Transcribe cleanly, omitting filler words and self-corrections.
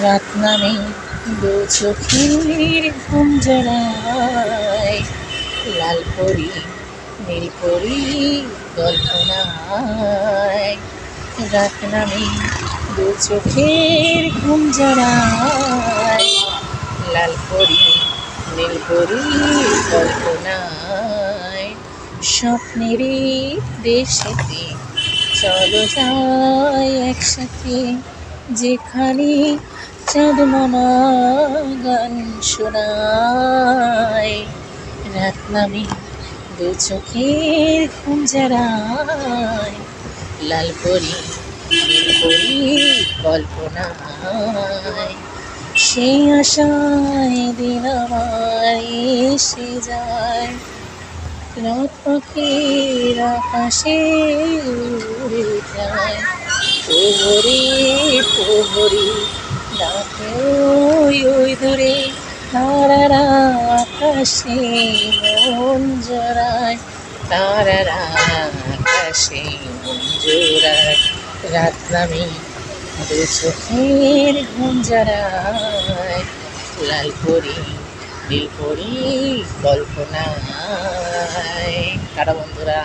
রাত নামে দু চোখের ঘুম জড়ায়, লাল পরি নীল পরি কল্পনায়। রাত নামে দু চোখের ঘুম জড়ায়, লাল পরি নীল পরি কল্পনায়। স্বপ্নেরই দেশেতে চলো যাই একসাথে, যেখানে চাঁদ মামা গান শোনায়। রাত নামে দু চোখের ঘুম জড়ায়, লাল পরি নীল পরি কল্পনায়। সেই আশায় দিন আমার এসে যায়, রাত পাখির আকাশে উড়ে যায়। প্রহরে প্রহরে ডাকে ওই দূরে, তারারা আকাশে মন জড়ায়, তারারা আকাশে মন জড়ায়। রাত নামে দু চোখের ঘুম জড়ায়, লাল পরি নীল পরি কল্পনায়। টাটা বন্ধুরা।